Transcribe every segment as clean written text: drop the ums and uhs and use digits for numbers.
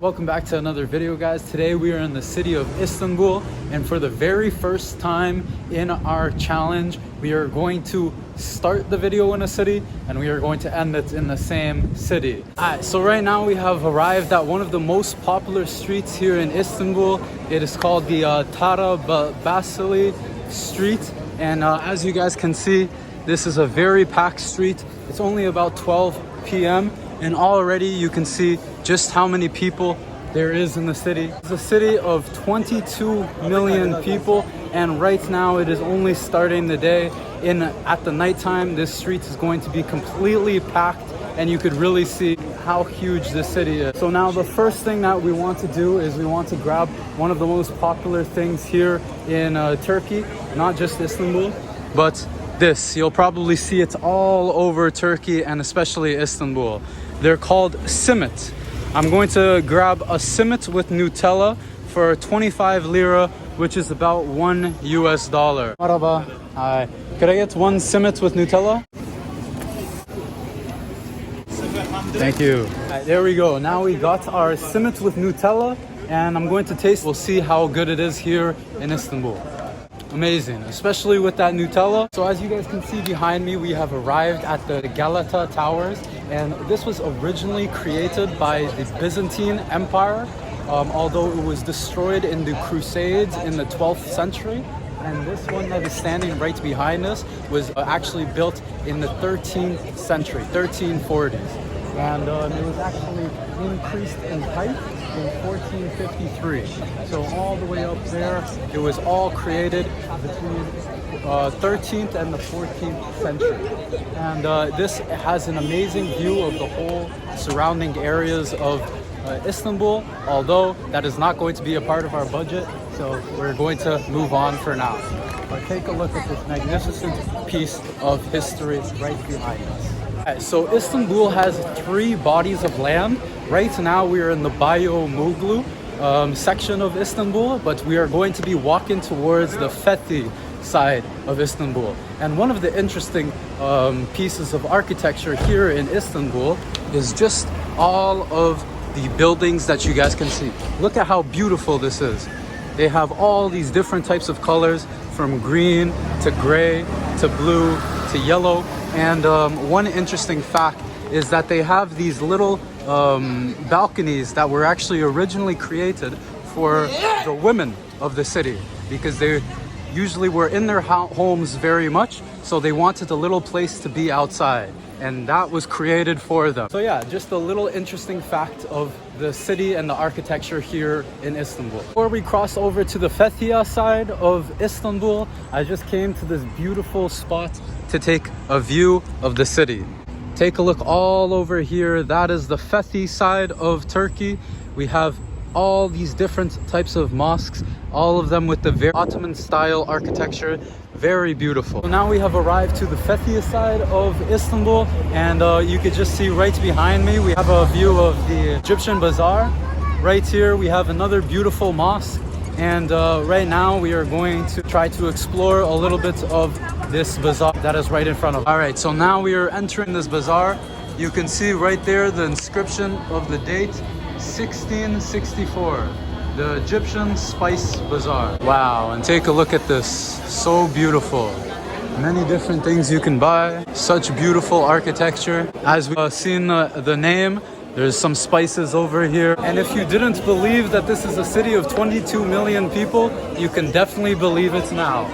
Welcome back to another video, guys. Today we are in the city of Istanbul, and for the very first time in our challenge, we are going to start the video in a city and we are going to end it in the same city. Alright, so right now we have arrived at one of the most popular streets here in Istanbul. It is called the Basili Street, and as you guys can see, this is a very packed street. It's only about 12 p.m. and already you can see just how many people there is in the city. It's a city of 22 million people, and right now it is only starting the day. At the nighttime, this street is going to be completely packed, and you could really see how huge this city is. So now the first thing that we want to do is we want to grab one of the most popular things here in Turkey, not just Istanbul, but this. You'll probably see it all over Turkey and especially Istanbul. They're called simit. I'm going to grab a simit with Nutella for 25 lira, which is about $1 US. Marhaba. Hi. Could I get one simit with Nutella? Thank you. Right, there we go. Now we got our simit with Nutella, and I'm going to taste. We'll see how good it is here in Istanbul. Amazing, especially with that Nutella. So as you guys can see behind me, we have arrived at the Galata Towers, and this was originally created by the Byzantine Empire, although it was destroyed in the Crusades in the 12th century. And this one that is standing right behind us was actually built in the 13th century, 1340s. And it was actually increased in height in 1453. So all the way up there, it was all created between 13th and the 14th century. And this has an amazing view of the whole surrounding areas of Istanbul, although that is not going to be a part of our budget, so we're going to move on for now. But take a look at this magnificent piece of history right behind us. So Istanbul has 3 bodies of land. Right now we are in the Bayomuglu section of Istanbul, but we are going to be walking towards the Fethi side of Istanbul. And one of the interesting pieces of architecture here in Istanbul is just all of the buildings that you guys can see. Look at how beautiful this is. They have all these different types of colors, from green to gray to blue to yellow. And one interesting fact is that they have these little balconies that were actually originally created for the women of the city, because they usually were in their homes very much, so they wanted a little place to be outside, and that was created for them. So yeah, just a little interesting fact of the city and the architecture here in Istanbul. Before we cross over to the Fethiye side of Istanbul, I just came to this beautiful spot to take a view of the city. Take a look all over here. That is the Fethi side of Turkey. We have all these different types of mosques, all of them with the very Ottoman style architecture. Very beautiful. So now we have arrived to the Fethiye side of Istanbul, and you could just see right behind me, we have a view of the Egyptian bazaar. Right here we have another beautiful mosque, and right now we are going to try to explore a little bit of this bazaar that is right in front of us. All right, so now we are entering this bazaar. You can see right there the inscription of the date 1664, the Egyptian Spice Bazaar. Wow, and take a look at this, so beautiful. Many different things you can buy, such beautiful architecture. As we've seen the name, there's some spices over here. And if you didn't believe that this is a city of 22 million people, you can definitely believe it now.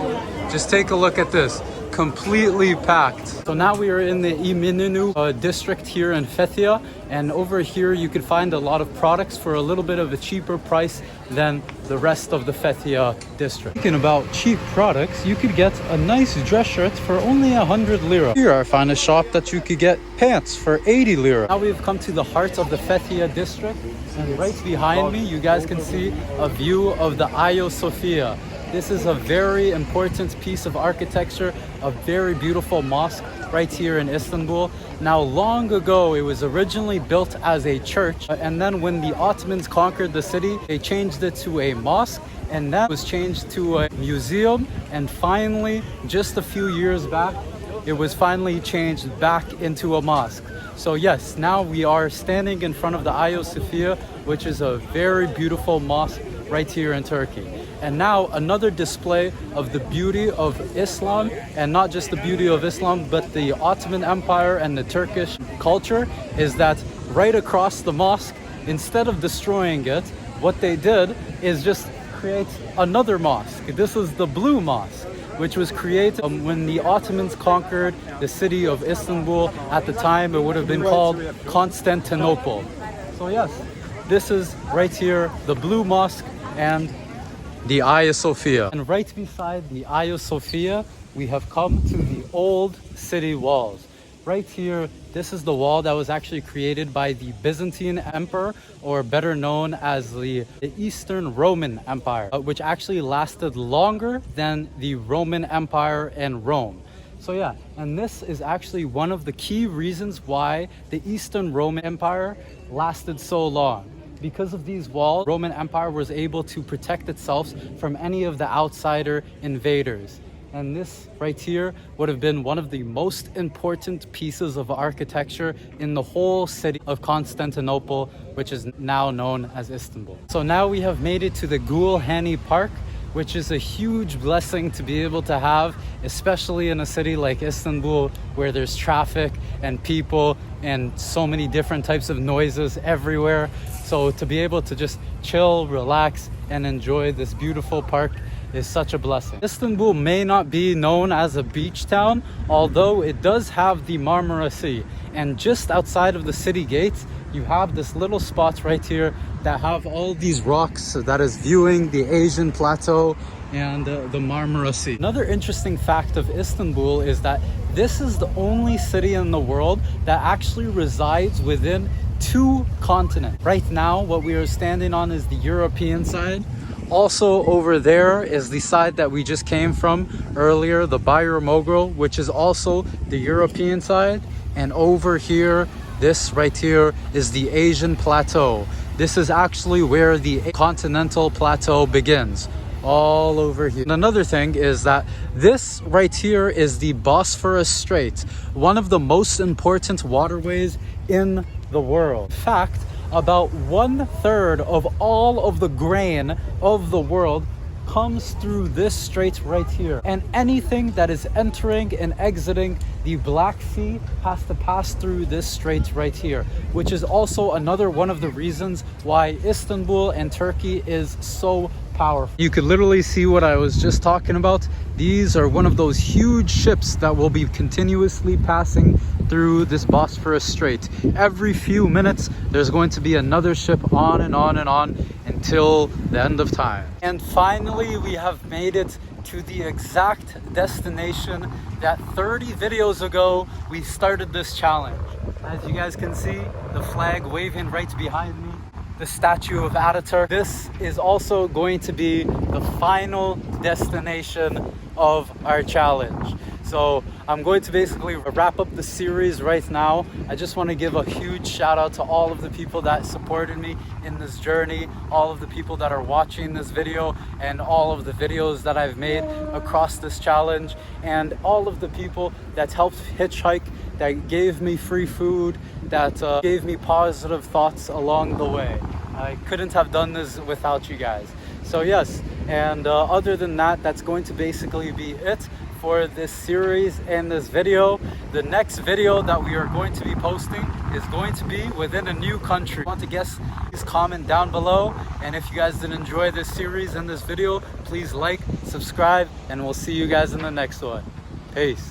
Just take a look at this. Completely packed. So now we are in the İminönü district here in Fethiye, and over here you could find a lot of products for a little bit of a cheaper price than the rest of the Fethiye district. Speaking about cheap products, you could get a nice dress shirt for only 100 lira. Here I find a shop that you could get pants for 80 lira. Now we've come to the heart of the Fethiye district, and right behind me you guys can see a view of the Hagia Sophia. This is a very important piece of architecture, a very beautiful mosque right here in Istanbul. Now, long ago, it was originally built as a church, and then when the Ottomans conquered the city, they changed it to a mosque, and that was changed to a museum. And finally, just a few years back, it was finally changed back into a mosque. So yes, now we are standing in front of the Hagia Sophia, which is a very beautiful mosque right here in Turkey. And now another display of the beauty of Islam, and not just the beauty of Islam, but the Ottoman Empire and the Turkish culture, is that right across the mosque, instead of destroying it, what they did is just create another mosque. This is the Blue Mosque, which was created when the Ottomans conquered the city of Istanbul. At the time, it would have been called Constantinople. So yes, this is right here, the Blue Mosque and the Hagia Sophia. And right beside the Hagia Sophia, we have come to the old city walls. Right here, this is the wall that was actually created by the Byzantine Emperor, or better known as the Eastern Roman Empire, which actually lasted longer than the Roman Empire in Rome. So yeah, and this is actually one of the key reasons why the Eastern Roman Empire lasted so long. Because of these walls, the Roman Empire was able to protect itself from any of the outsider invaders. And this right here would have been one of the most important pieces of architecture in the whole city of Constantinople, which is now known as Istanbul. So now we have made it to the Gulhane Park, which is a huge blessing to be able to have, especially in a city like Istanbul, where there's traffic and people and so many different types of noises everywhere. So to be able to just chill, relax, and enjoy this beautiful park is such a blessing. Istanbul may not be known as a beach town, although it does have the Marmara Sea. And just outside of the city gates, you have this little spot right here that have all these rocks that is viewing the Asian plateau and the Marmara Sea. Another interesting fact of Istanbul is that this is the only city in the world that actually resides within 2 continents. Right now, what we are standing on is the European side. Also over there is the side that we just came from earlier, the Bayır Mogul, which is also the European side. And over here, this right here is the Asian plateau. This is actually where the continental plateau begins, all over here. And another thing is that this right here is the Bosphorus Strait, one of the most important waterways in the world. In fact, about 1/3 of all of the grain of the world comes through this strait right here. And anything that is entering and exiting the Black Sea has to pass through this strait right here, which is also another one of the reasons why Istanbul and Turkey is so powerful. You could literally see what I was just talking about. These are one of those huge ships that will be continuously passing through this Bosphorus Strait. Every few minutes, there's going to be another ship on and on and on until the end of time. And finally, we have made it to the exact destination that 30 videos ago, we started this challenge. As you guys can see, the flag waving right behind me, the statue of Ataturk. This is also going to be the final destination of our challenge. So I'm going to basically wrap up the series right now. I just want to give a huge shout out to all of the people that supported me in this journey, all of the people that are watching this video, and all of the videos that I've made across this challenge, and all of the people that helped hitchhike, that gave me free food, that gave me positive thoughts along the way. I couldn't have done this without you guys. So yes, and other than that, that's going to basically be it for this series and this video. The next video that we are going to be posting is going to be within a new country. If you want to guess, please comment down below. And if you guys did enjoy this series and this video, please like, subscribe, and we'll see you guys in the next one. Peace.